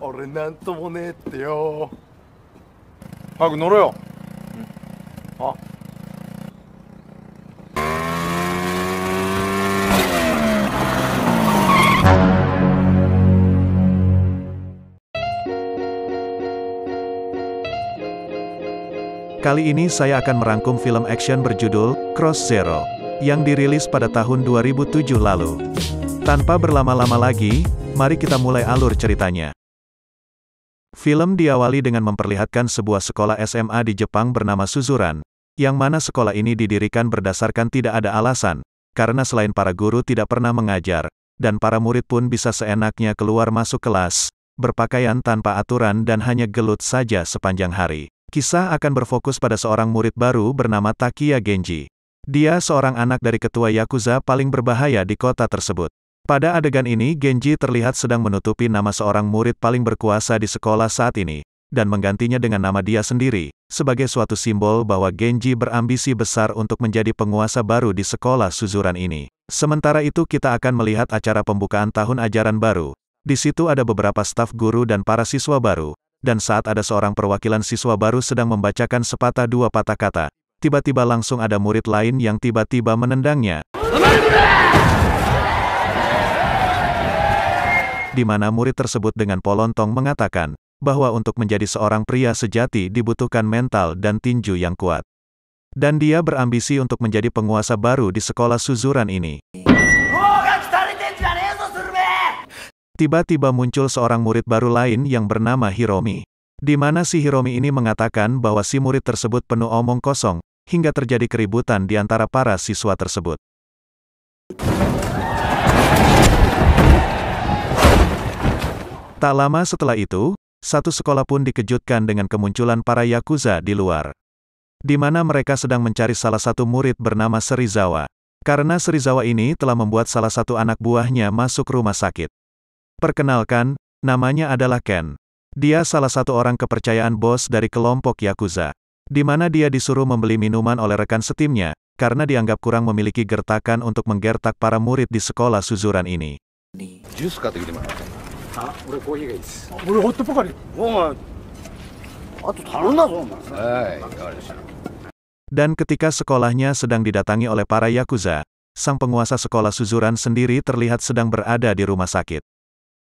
俺なんともねえってよ。早く乗ろよ。あ、Kali ini saya akan merangkum film action berjudul Cross Zero yang dirilis pada tahun 2007 lalu. Tanpa berlama-lama lagi, mari kita mulai alur ceritanya. Film diawali dengan memperlihatkan sebuah sekolah SMA di Jepang bernama Suzuran, yang mana sekolah ini didirikan berdasarkan tidak ada alasan, karena selain para guru tidak pernah mengajar, dan para murid pun bisa seenaknya keluar masuk kelas, berpakaian tanpa aturan dan hanya gelut saja sepanjang hari. Kisah akan berfokus pada seorang murid baru bernama Takiya Genji. Dia seorang anak dari ketua Yakuza paling berbahaya di kota tersebut. Pada adegan ini Genji terlihat sedang menutupi nama seorang murid paling berkuasa di sekolah saat ini, dan menggantinya dengan nama dia sendiri, sebagai suatu simbol bahwa Genji berambisi besar untuk menjadi penguasa baru di sekolah Suzuran ini. Sementara itu kita akan melihat acara pembukaan tahun ajaran baru. Di situ ada beberapa staf guru dan para siswa baru. Dan saat ada seorang perwakilan siswa baru sedang membacakan sepatah dua patah kata, tiba-tiba langsung ada murid lain yang tiba-tiba menendangnya. Di mana murid tersebut dengan polontong mengatakan, bahwa untuk menjadi seorang pria sejati dibutuhkan mental dan tinju yang kuat. Dan dia berambisi untuk menjadi penguasa baru di sekolah Suzuran ini. Tiba-tiba muncul seorang murid baru lain yang bernama Hiromi. Di mana si Hiromi ini mengatakan bahwa si murid tersebut penuh omong kosong, hingga terjadi keributan di antara para siswa tersebut. Tak lama setelah itu, satu sekolah pun dikejutkan dengan kemunculan para Yakuza di luar. Di mana mereka sedang mencari salah satu murid bernama Serizawa. Karena Serizawa ini telah membuat salah satu anak buahnya masuk rumah sakit. Perkenalkan, namanya adalah Ken. Dia salah satu orang kepercayaan bos dari kelompok Yakuza. Di mana dia disuruh membeli minuman oleh rekan setimnya, karena dianggap kurang memiliki gertakan untuk menggertak para murid di sekolah Suzuran ini. Jus買ってきてもらって。あ、俺コーヒーがいいです。俺ホットポカリ。お前、あと頼んだぞお前。はい、わかりました。Dan ketika sekolahnya sedang didatangi oleh para Yakuza, sang penguasa sekolah Suzuran sendiri terlihat sedang berada di rumah sakit.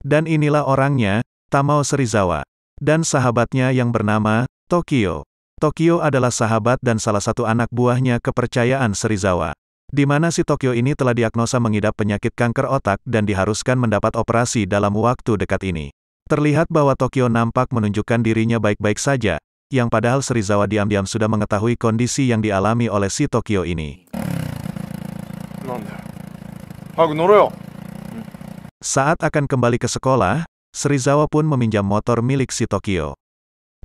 Dan inilah orangnya, Tamao Serizawa, dan sahabatnya yang bernama Tokyo. Tokyo adalah sahabat dan salah satu anak buahnya kepercayaan Serizawa. Di mana si Tokyo ini telah diagnosa mengidap penyakit kanker otak dan diharuskan mendapat operasi dalam waktu dekat ini. Terlihat bahwa Tokyo nampak menunjukkan dirinya baik-baik saja, yang padahal Serizawa diam-diam sudah mengetahui kondisi yang dialami oleh si Tokyo ini. Saat akan kembali ke sekolah, Serizawa pun meminjam motor milik si Tokyo.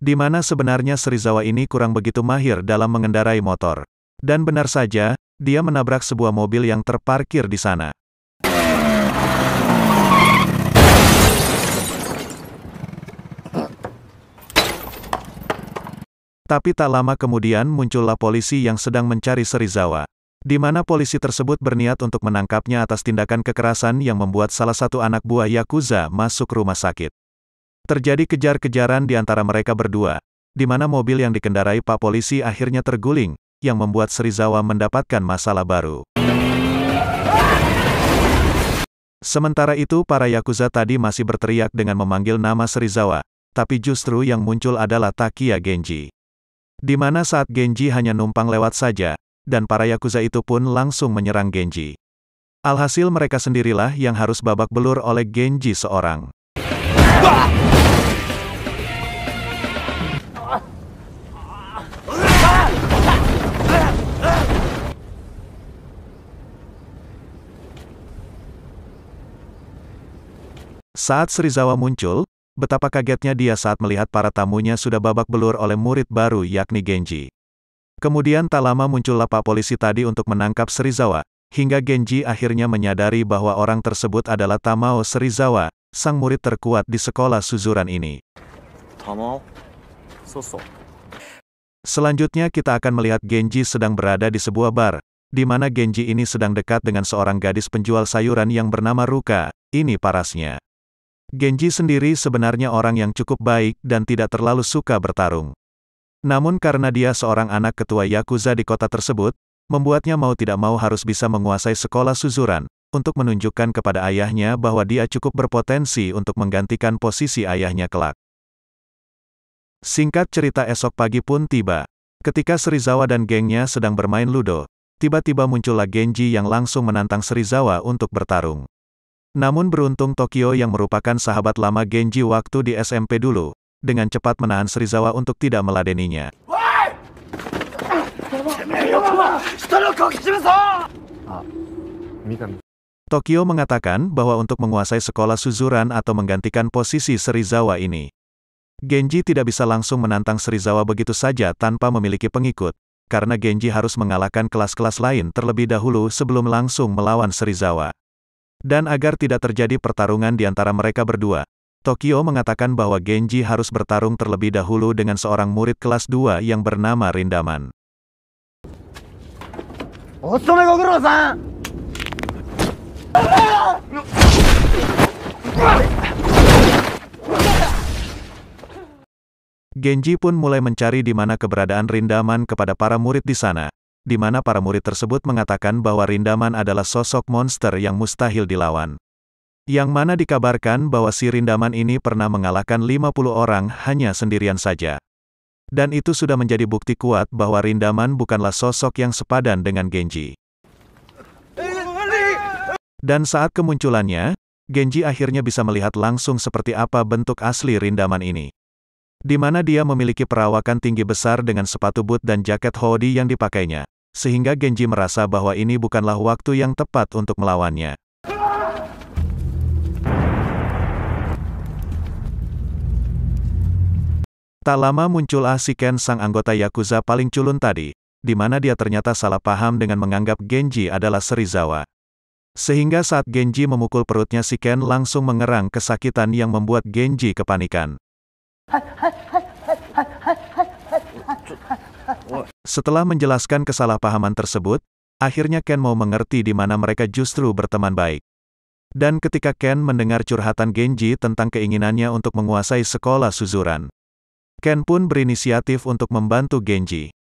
Di mana sebenarnya Serizawa ini kurang begitu mahir dalam mengendarai motor. Dan benar saja, dia menabrak sebuah mobil yang terparkir di sana. Tapi tak lama kemudian muncullah polisi yang sedang mencari Serizawa. Di mana polisi tersebut berniat untuk menangkapnya atas tindakan kekerasan yang membuat salah satu anak buah Yakuza masuk rumah sakit. Terjadi kejar-kejaran di antara mereka berdua, di mana mobil yang dikendarai Pak Polisi akhirnya terguling, yang membuat Serizawa mendapatkan masalah baru. Sementara itu para Yakuza tadi masih berteriak dengan memanggil nama Serizawa, tapi justru yang muncul adalah Takiya Genji. Di mana saat Genji hanya numpang lewat saja, dan para Yakuza itu pun langsung menyerang Genji. Alhasil mereka sendirilah yang harus babak belur oleh Genji seorang. Saat Serizawa muncul, betapa kagetnya dia saat melihat para tamunya sudah babak belur oleh murid baru yakni Genji. Kemudian tak lama muncullah Pak Polisi tadi untuk menangkap Serizawa, hingga Genji akhirnya menyadari bahwa orang tersebut adalah Tamao Serizawa, sang murid terkuat di sekolah Suzuran ini. Tamao? So. Selanjutnya kita akan melihat Genji sedang berada di sebuah bar, di mana Genji ini sedang dekat dengan seorang gadis penjual sayuran yang bernama Ruka. Ini parasnya. Genji sendiri sebenarnya orang yang cukup baik dan tidak terlalu suka bertarung. Namun karena dia seorang anak ketua Yakuza di kota tersebut, membuatnya mau tidak mau harus bisa menguasai sekolah Suzuran, untuk menunjukkan kepada ayahnya bahwa dia cukup berpotensi untuk menggantikan posisi ayahnya kelak. Singkat cerita, esok pagi pun tiba. Ketika Serizawa dan gengnya sedang bermain ludo, tiba-tiba muncullah Genji yang langsung menantang Serizawa untuk bertarung. Namun beruntung Tokyo yang merupakan sahabat lama Genji waktu di SMP dulu, dengan cepat menahan Serizawa untuk tidak meladeninya. Tokyo mengatakan bahwa untuk menguasai sekolah Suzuran atau menggantikan posisi Serizawa ini, Genji tidak bisa langsung menantang Serizawa begitu saja tanpa memiliki pengikut, karena Genji harus mengalahkan kelas-kelas lain terlebih dahulu sebelum langsung melawan Serizawa. Dan agar tidak terjadi pertarungan di antara mereka berdua, Tokyo mengatakan bahwa Genji harus bertarung terlebih dahulu dengan seorang murid kelas 2 yang bernama Rindaman. Genji pun mulai mencari di mana keberadaan Rindaman kepada para murid di sana, di mana para murid tersebut mengatakan bahwa Rindaman adalah sosok monster yang mustahil dilawan. Yang mana dikabarkan bahwa si Rindaman ini pernah mengalahkan 50 orang hanya sendirian saja. Dan itu sudah menjadi bukti kuat bahwa Rindaman bukanlah sosok yang sepadan dengan Genji. Dan saat kemunculannya, Genji akhirnya bisa melihat langsung seperti apa bentuk asli Rindaman ini. Di mana dia memiliki perawakan tinggi besar dengan sepatu boot dan jaket hoodie yang dipakainya, sehingga Genji merasa bahwa ini bukanlah waktu yang tepat untuk melawannya. Tak lama muncullah si Ken, sang anggota Yakuza paling culun tadi, di mana dia ternyata salah paham dengan menganggap Genji adalah Serizawa. Sehingga saat Genji memukul perutnya, si Ken langsung mengerang kesakitan yang membuat Genji kepanikan. Setelah menjelaskan kesalahpahaman tersebut, akhirnya Ken mau mengerti di mana mereka justru berteman baik. Dan ketika Ken mendengar curhatan Genji tentang keinginannya untuk menguasai sekolah Suzuran, Ken pun berinisiatif untuk membantu Genji.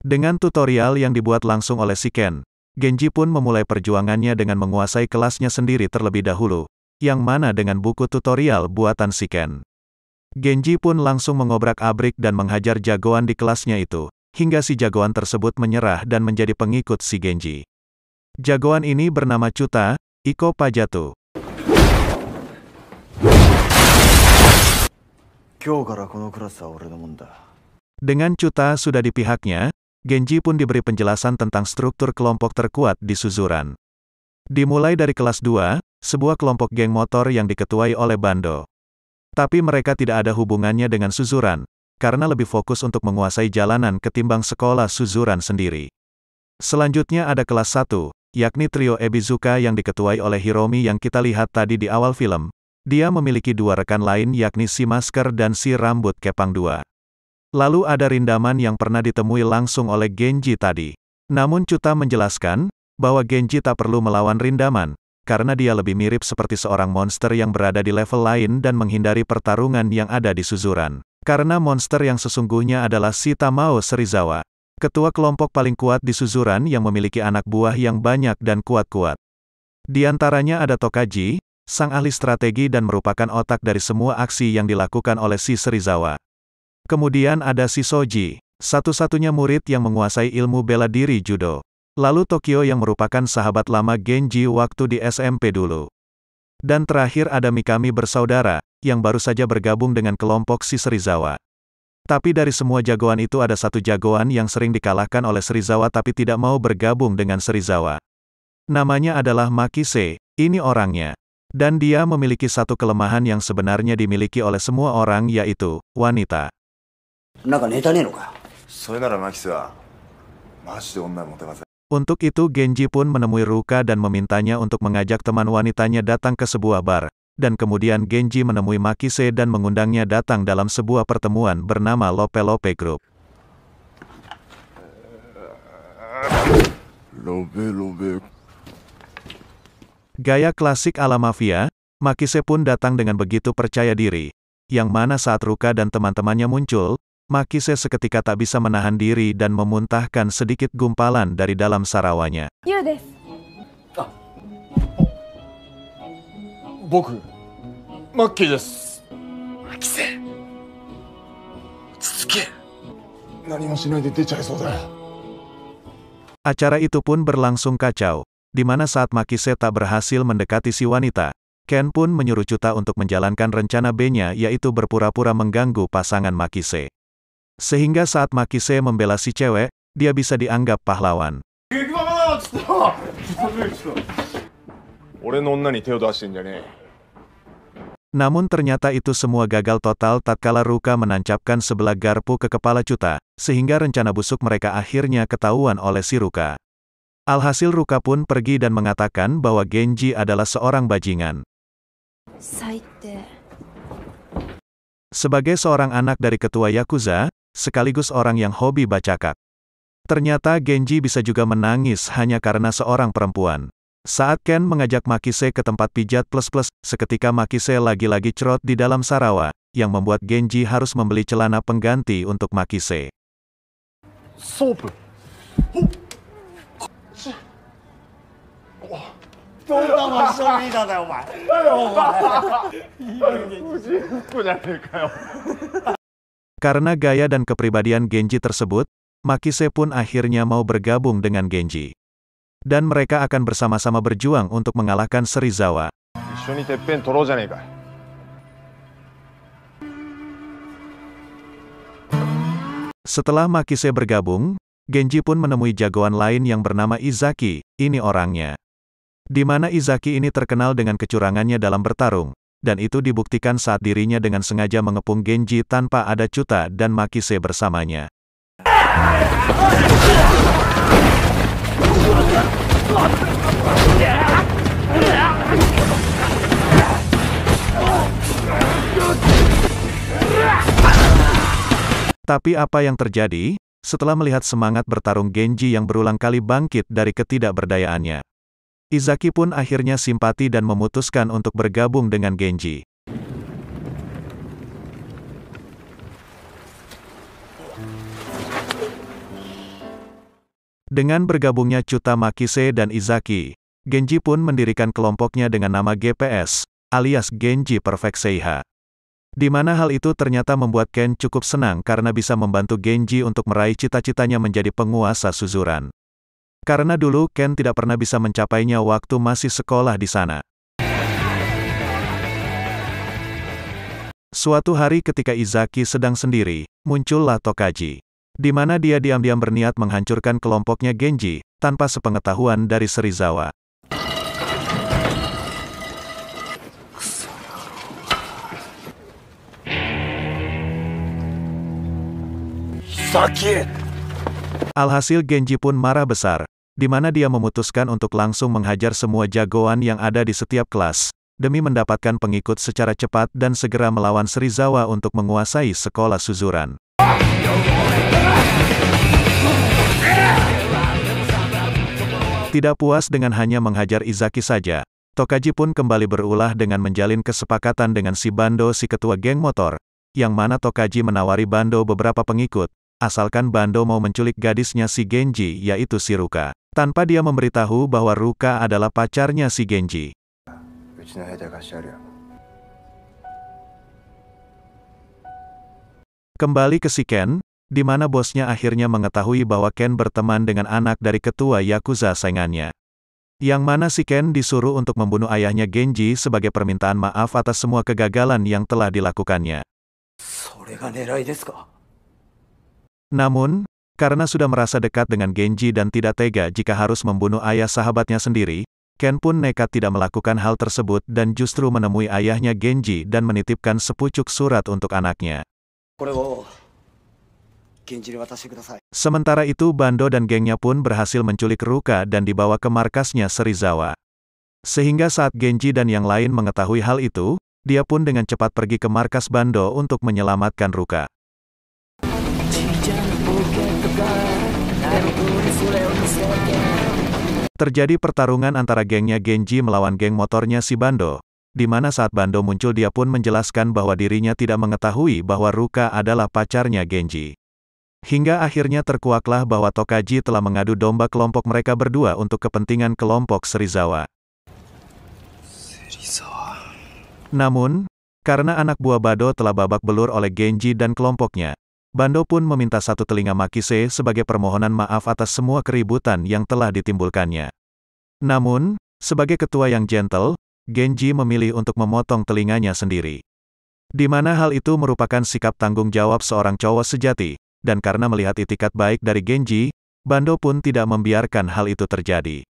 Dengan tutorial yang dibuat langsung oleh si Ken, Genji pun memulai perjuangannya dengan menguasai kelasnya sendiri terlebih dahulu, yang mana dengan buku tutorial buatan si Ken. Genji pun langsung mengobrak-abrik dan menghajar jagoan di kelasnya itu, hingga si jagoan tersebut menyerah dan menjadi pengikut si Genji. Jagoan ini bernama Chuta Iko Pajatu. Dengan Chuta sudah di pihaknya, Genji pun diberi penjelasan tentang struktur kelompok terkuat di Suzuran. Dimulai dari kelas 2, sebuah kelompok geng motor yang diketuai oleh Bando. Tapi mereka tidak ada hubungannya dengan Suzuran, karena lebih fokus untuk menguasai jalanan ketimbang sekolah Suzuran sendiri. Selanjutnya ada kelas 1, yakni trio Ebizuka yang diketuai oleh Hiromi yang kita lihat tadi di awal film. Dia memiliki dua rekan lain yakni si Masker dan si Rambut Kepang 2. Lalu ada Rindaman yang pernah ditemui langsung oleh Genji tadi. Namun Chuta menjelaskan bahwa Genji tak perlu melawan Rindaman, karena dia lebih mirip seperti seorang monster yang berada di level lain dan menghindari pertarungan yang ada di Suzuran. Karena monster yang sesungguhnya adalah si Tamao Serizawa, ketua kelompok paling kuat di Suzuran yang memiliki anak buah yang banyak dan kuat-kuat. Di antaranya ada Tokaji, sang ahli strategi dan merupakan otak dari semua aksi yang dilakukan oleh si Serizawa. Kemudian ada si Soji, satu-satunya murid yang menguasai ilmu bela diri judo. Lalu Tokyo yang merupakan sahabat lama Genji waktu di SMP dulu. Dan terakhir ada Mikami bersaudara, yang baru saja bergabung dengan kelompok si Serizawa. Tapi dari semua jagoan itu ada satu jagoan yang sering dikalahkan oleh Serizawa tapi tidak mau bergabung dengan Serizawa. Namanya adalah Makise, ini orangnya. Dan dia memiliki satu kelemahan yang sebenarnya dimiliki oleh semua orang, yaitu wanita. Untuk itu Genji pun menemui Ruka dan memintanya untuk mengajak teman wanitanya datang ke sebuah bar, dan kemudian Genji menemui Makise dan mengundangnya datang dalam sebuah pertemuan bernama Lope Lope Group. Gaya klasik ala mafia, Makise pun datang dengan begitu percaya diri, yang mana saat Ruka dan teman-temannya muncul, Makise seketika tak bisa menahan diri dan memuntahkan sedikit gumpalan dari dalam sarawanya. ユウです。僕マッキーです。マキセ続け。何もしないで出ちゃいそうだよ。 Acara itu pun berlangsung kacau, di mana saat Makise tak berhasil mendekati si wanita, Ken pun menyuruh Chuta untuk menjalankan rencana B-nya, yaitu berpura-pura mengganggu pasangan Makise. Sehingga saat Makise membela si cewek, dia bisa dianggap pahlawan. 俺の女に手を出してんじゃねえ。 Namun ternyata itu semua gagal total tatkala Ruka menancapkan sebelah garpu ke kepala Chuta, sehingga rencana busuk mereka akhirnya ketahuan oleh si Ruka. Alhasil Ruka pun pergi dan mengatakan bahwa Genji adalah seorang bajingan. 最低。 Sebagai seorang anak dari ketua Yakuza, sekaligus orang yang hobi bacakak, ternyata Genji bisa juga menangis hanya karena seorang perempuan. Saat Ken mengajak Makise ke tempat pijat plus-plus, seketika Makise lagi-lagi cerot di dalam sarawa, yang membuat Genji harus membeli celana pengganti untuk Makise. ソープ。どんなマッションリーダーだよ、お前。藤子じゃねえかよ。 Karena gaya dan kepribadian Genji tersebut, Makise pun akhirnya mau bergabung dengan Genji. Dan mereka akan bersama-sama berjuang untuk mengalahkan Serizawa. 一緒にてっぺん取ろうじゃねえか。 Setelah Makise bergabung, Genji pun menemui jagoan lain yang bernama Izaki, ini orangnya. Di mana Izaki ini terkenal dengan kecurangannya dalam bertarung, dan itu dibuktikan saat dirinya dengan sengaja mengepung Genji tanpa ada Chuta dan Makise bersamanya. Tapi apa yang terjadi? Setelah melihat semangat bertarung Genji yang berulang kali bangkit dari ketidakberdayaannya, Izaki pun akhirnya simpati dan memutuskan untuk bergabung dengan Genji. Dengan bergabungnya Chuta, Makise dan Izaki, Genji pun mendirikan kelompoknya dengan nama GPS, alias Genji Perfect Seiha. Di mana hal itu ternyata membuat Ken cukup senang karena bisa membantu Genji untuk meraih cita-citanya menjadi penguasa Suzuran. Karena dulu Ken tidak pernah bisa mencapainya waktu masih sekolah di sana. Suatu hari ketika Izaki sedang sendiri, muncullah Tokaji. Di mana dia diam-diam berniat menghancurkan kelompoknya Genji, tanpa sepengetahuan dari Serizawa. Sakit. Alhasil Genji pun marah besar, di mana dia memutuskan untuk langsung menghajar semua jagoan yang ada di setiap kelas, demi mendapatkan pengikut secara cepat dan segera melawan Serizawa untuk menguasai sekolah Suzuran. Tidak puas dengan hanya menghajar Izaki saja, Tokaji pun kembali berulah dengan menjalin kesepakatan dengan si Bando, si ketua geng motor, yang mana Tokaji menawari Bando beberapa pengikut, asalkan Bando mau menculik gadisnya si Genji, yaitu si Ruka, tanpa dia memberitahu bahwa Ruka adalah pacarnya si Genji. Kembali ke si Ken, di mana bosnya akhirnya mengetahui bahwa Ken berteman dengan anak dari ketua Yakuza saingannya. Yang mana si Ken disuruh untuk membunuh ayahnya Genji sebagai permintaan maaf atas semua kegagalan yang telah dilakukannya. Namun, karena sudah merasa dekat dengan Genji dan tidak tega jika harus membunuh ayah sahabatnya sendiri, Ken pun nekat tidak melakukan hal tersebut dan justru menemui ayahnya Genji dan menitipkan sepucuk surat untuk anaknya. Sementara itu Bando dan gengnya pun berhasil menculik Ruka dan dibawa ke markasnya Serizawa. Sehingga saat Genji dan yang lain mengetahui hal itu, dia pun dengan cepat pergi ke markas Bando untuk menyelamatkan Ruka. Terjadi pertarungan antara gengnya Genji melawan geng motornya si Bando, di mana saat Bando muncul dia pun menjelaskan bahwa dirinya tidak mengetahui bahwa Ruka adalah pacarnya Genji. Hingga akhirnya terkuaklah bahwa Tokaji telah mengadu domba kelompok mereka berdua untuk kepentingan kelompok Serizawa. Namun, karena anak buah Bando telah babak belur oleh Genji dan kelompoknya, Bando pun meminta satu telinga Makise sebagai permohonan maaf atas semua keributan yang telah ditimbulkannya. Namun, sebagai ketua yang gentle, Genji memilih untuk memotong telinganya sendiri. Di mana hal itu merupakan sikap tanggung jawab seorang cowok sejati, dan karena melihat itikat baik dari Genji, Bando pun tidak membiarkan hal itu terjadi.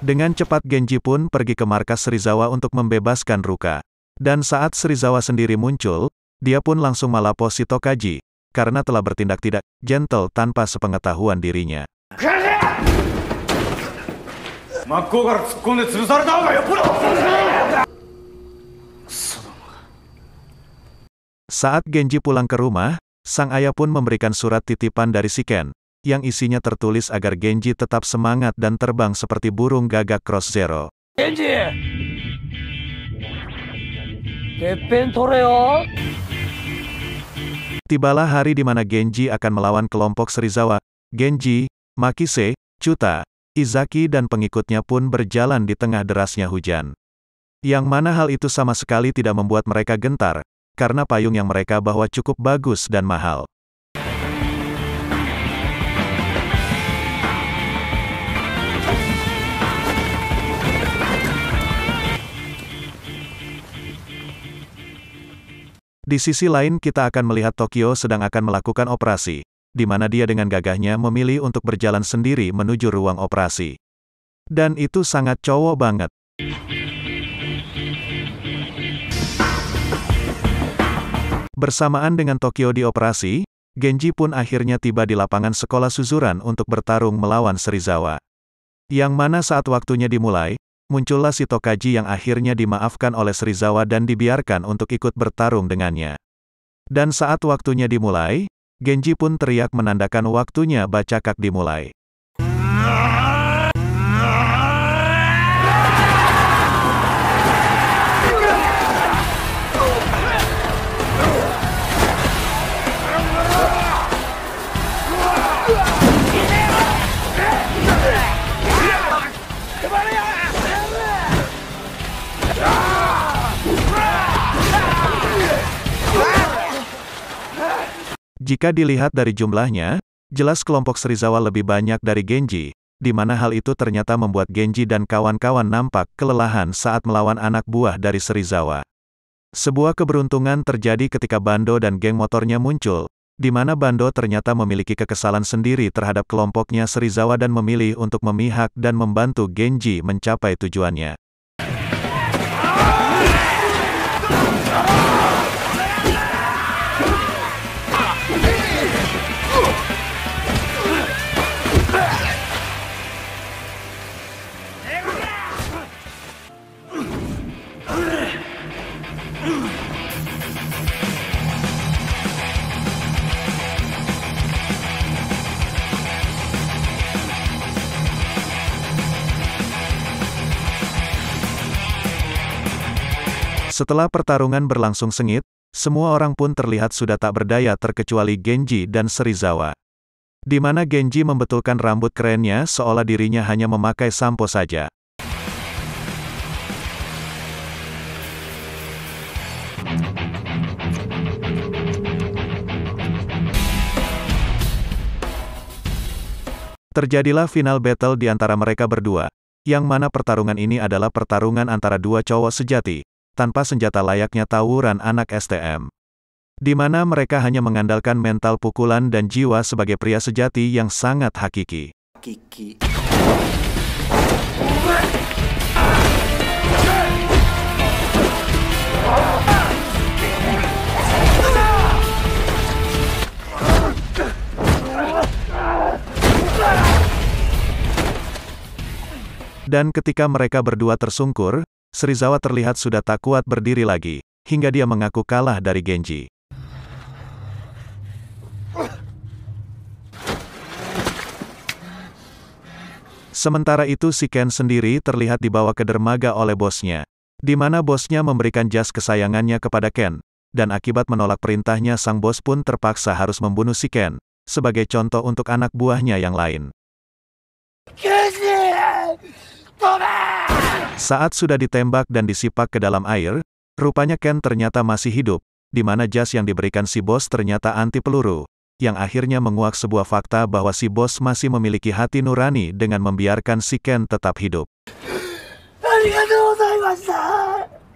Dengan cepat Genji pun pergi ke markas Serizawa untuk membebaskan Ruka. Dan saat Serizawa sendiri muncul, dia pun langsung malaposi Tokaji, karena telah bertindak tidak gentle tanpa sepengetahuan dirinya. Saat Genji pulang ke rumah, sang ayah pun memberikan surat titipan dari si Ken, yang isinya tertulis agar Genji tetap semangat dan terbang seperti burung gagak Cross Zero. Genji! Tibalah hari di mana Genji akan melawan kelompok Serizawa. Genji, Makise, Chuta, Izaki dan pengikutnya pun berjalan di tengah derasnya hujan. Yang mana hal itu sama sekali tidak membuat mereka gentar, karena payung yang mereka bawa cukup bagus dan mahal. Di sisi lain kita akan melihat Tokyo sedang akan melakukan operasi, di mana dia dengan gagahnya memilih untuk berjalan sendiri menuju ruang operasi. Dan itu sangat cowok banget. Bersamaan dengan Tokyo di operasi, Genji pun akhirnya tiba di lapangan sekolah Suzuran untuk bertarung melawan Serizawa. Yang mana saat waktunya dimulai, muncullah si Tokaji yang akhirnya dimaafkan oleh Serizawa dan dibiarkan untuk ikut bertarung dengannya. Dan saat waktunya dimulai, Genji pun teriak menandakan waktunya bacakak dimulai. Jika dilihat dari jumlahnya, jelas kelompok Serizawa lebih banyak dari Genji, di mana hal itu ternyata membuat Genji dan kawan-kawan nampak kelelahan saat melawan anak buah dari Serizawa. Sebuah keberuntungan terjadi ketika Bando dan geng motornya muncul, di mana Bando ternyata memiliki kekesalan sendiri terhadap kelompoknya Serizawa dan memilih untuk memihak dan membantu Genji mencapai tujuannya. Setelah pertarungan berlangsung sengit, semua orang pun terlihat sudah tak berdaya terkecuali Genji dan Serizawa. Di mana Genji membetulkan rambut kerennya seolah dirinya hanya memakai sampo saja. Terjadilah final battle di antara mereka berdua, yang mana pertarungan ini adalah pertarungan antara dua cowok sejati, tanpa senjata layaknya tawuran anak STM. Di mana mereka hanya mengandalkan mental pukulan dan jiwa sebagai pria sejati yang sangat hakiki. Dan ketika mereka berdua tersungkur, Serizawa terlihat sudah tak kuat berdiri lagi, hingga dia mengaku kalah dari Genji. Sementara itu si Ken sendiri terlihat dibawa ke dermaga oleh bosnya, di mana bosnya memberikan jas kesayangannya kepada Ken, dan akibat menolak perintahnya sang bos pun terpaksa harus membunuh si Ken, sebagai contoh untuk anak buahnya yang lain. Saat sudah ditembak dan disipak ke dalam air, rupanya Ken ternyata masih hidup, di mana jas yang diberikan si bos ternyata anti peluru, yang akhirnya menguak sebuah fakta bahwa si bos masih memiliki hati nurani dengan membiarkan si Ken tetap hidup.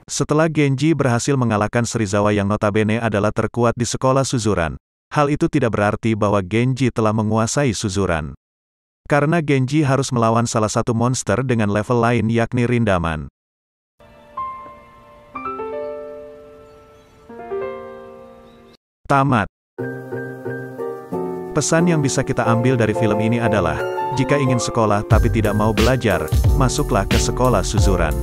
Setelah Genji berhasil mengalahkan Serizawa yang notabene adalah terkuat di sekolah Suzuran, hal itu tidak berarti bahwa Genji telah menguasai Suzuran. Karena Genji harus melawan salah satu monster dengan level lain yakni Rindaman. Tamat. Pesan yang bisa kita ambil dari film ini adalah, jika ingin sekolah tapi tidak mau belajar, masuklah ke sekolah Suzuran.